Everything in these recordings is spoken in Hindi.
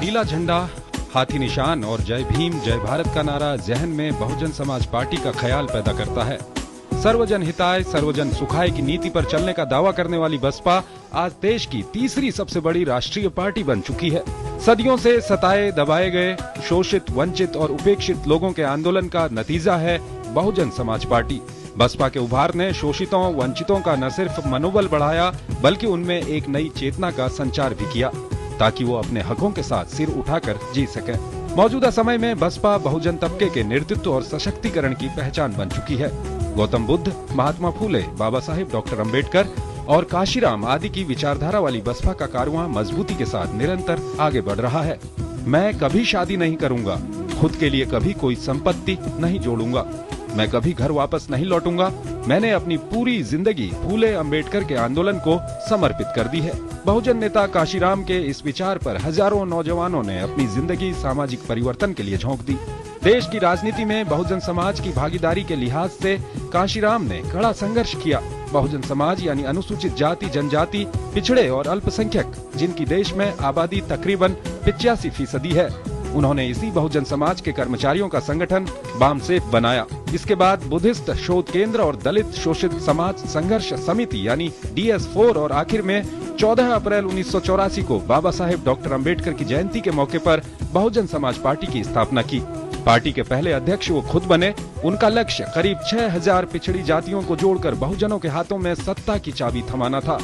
नीला झंडा, हाथी निशान और जय भीम जय भारत का नारा जहन में बहुजन समाज पार्टी का ख्याल पैदा करता है। सर्वजन हिताय सर्वजन सुखाय की नीति पर चलने का दावा करने वाली बसपा आज देश की तीसरी सबसे बड़ी राष्ट्रीय पार्टी बन चुकी है। सदियों से सताए दबाए गए, शोषित, वंचित और उपेक्षित लोगों के आंदोलन का नतीजा है बहुजन समाज पार्टी। बसपा के उभार ने शोषितों, वंचितों का न सिर्फ मनोबल बढ़ाया बल्कि उनमें एक नई चेतना का संचार भी किया ताकि वो अपने हकों के साथ सिर उठाकर जी सके। मौजूदा समय में बसपा बहुजन तबके के नेतृत्व और सशक्तिकरण की पहचान बन चुकी है। गौतम बुद्ध, महात्मा फूले, बाबा साहेब डॉक्टर अम्बेडकर और काशीराम आदि की विचारधारा वाली बसपा का कारवां मजबूती के साथ निरंतर आगे बढ़ रहा है। मैं कभी शादी नहीं करूंगा, खुद के लिए कभी कोई संपत्ति नहीं जोड़ूंगा, मैं कभी घर वापस नहीं लौटूंगा, मैंने अपनी पूरी जिंदगी फूले अम्बेडकर के आंदोलन को समर्पित कर दी है। बहुजन नेता काशीराम के इस विचार पर हजारों नौजवानों ने अपनी जिंदगी सामाजिक परिवर्तन के लिए झोंक दी। देश की राजनीति में बहुजन समाज की भागीदारी के लिहाज से काशीराम ने कड़ा संघर्ष किया। बहुजन समाज यानी अनुसूचित जाति, जनजाति, पिछड़े और अल्पसंख्यक, जिनकी देश में आबादी तकरीबन 85% है, उन्होंने इसी बहुजन समाज के कर्मचारियों का संगठन बामसेफ बनाया। इसके बाद बुद्धिस्ट शोध केंद्र और दलित शोषित समाज संघर्ष समिति यानी DS4 और आखिर में 14 अप्रैल 1984 को बाबा साहेब डॉक्टर अम्बेडकर की जयंती के मौके पर बहुजन समाज पार्टी की स्थापना की। पार्टी के पहले अध्यक्ष वो खुद बने। उनका लक्ष्य करीब 6000 पिछड़ी जातियों को जोड़कर बहुजनों के हाथों में सत्ता की चाबी थमाना था।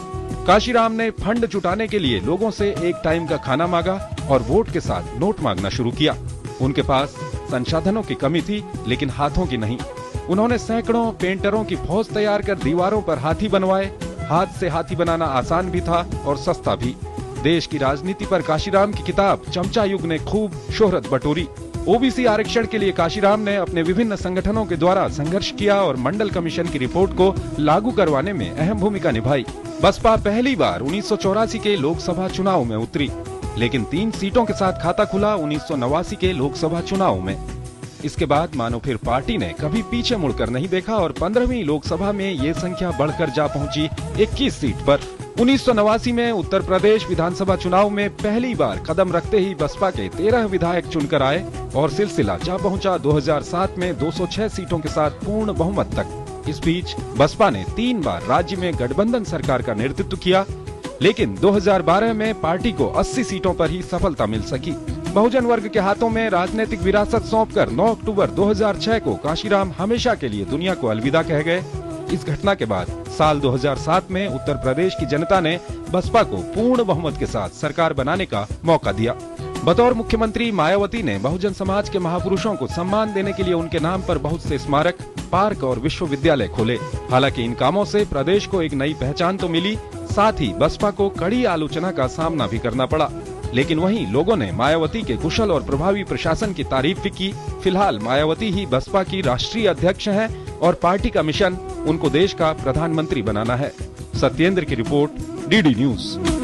काशीराम ने फंड जुटाने के लिए लोगों से एक टाइम का खाना मांगा और वोट के साथ नोट मांगना शुरू किया। उनके पास संसाधनों की कमी थी लेकिन हाथों की नहीं। उन्होंने सैकड़ों पेंटरों की फौज तैयार कर दीवारों पर हाथी बनवाए। हाथ से हाथी बनाना आसान भी था और सस्ता भी। देश की राजनीति पर काशीराम की किताब चमचा युग ने खूब शोहरत बटोरी। ओबीसी आरक्षण के लिए काशीराम ने अपने विभिन्न संगठनों के द्वारा संघर्ष किया और मंडल कमीशन की रिपोर्ट को लागू करवाने में अहम भूमिका निभाई। बसपा पहली बार 1984 के लोकसभा चुनाव में उतरी, लेकिन 3 सीटों के साथ खाता खुला 1989 के लोकसभा चुनाव में। इसके बाद मानो फिर पार्टी ने कभी पीछे मुड़कर नहीं देखा और 15वीं लोकसभा में ये संख्या बढ़कर जा पहुंची 21 सीट पर। 1989 में उत्तर प्रदेश विधानसभा चुनाव में पहली बार कदम रखते ही बसपा के 13 विधायक चुनकर आए और सिलसिला जा पहुंचा 2007 में 206 सीटों के साथ पूर्ण बहुमत तक। इस बीच बसपा ने 3 बार राज्य में गठबंधन सरकार का नेतृत्व किया, लेकिन 2012 में पार्टी को 80 सीटों पर ही सफलता मिल सकी। बहुजन वर्ग के हाथों में राजनीतिक विरासत सौंपकर 9 अक्टूबर 2006 को काशीराम हमेशा के लिए दुनिया को अलविदा कह गए। इस घटना के बाद साल 2007 में उत्तर प्रदेश की जनता ने बसपा को पूर्ण बहुमत के साथ सरकार बनाने का मौका दिया। बतौर मुख्यमंत्री मायावती ने बहुजन समाज के महापुरुषों को सम्मान देने के लिए उनके नाम पर बहुत से स्मारक, पार्क और विश्वविद्यालय खोले। हालांकि इन कामों से प्रदेश को एक नई पहचान तो मिली, साथ ही बसपा को कड़ी आलोचना का सामना भी करना पड़ा। लेकिन वहीं लोगों ने मायावती के कुशल और प्रभावी प्रशासन की तारीफ भी की। फिलहाल मायावती ही बसपा की राष्ट्रीय अध्यक्ष हैं और पार्टी का मिशन उनको देश का प्रधानमंत्री बनाना है। सत्येंद्र की रिपोर्ट, DD न्यूज।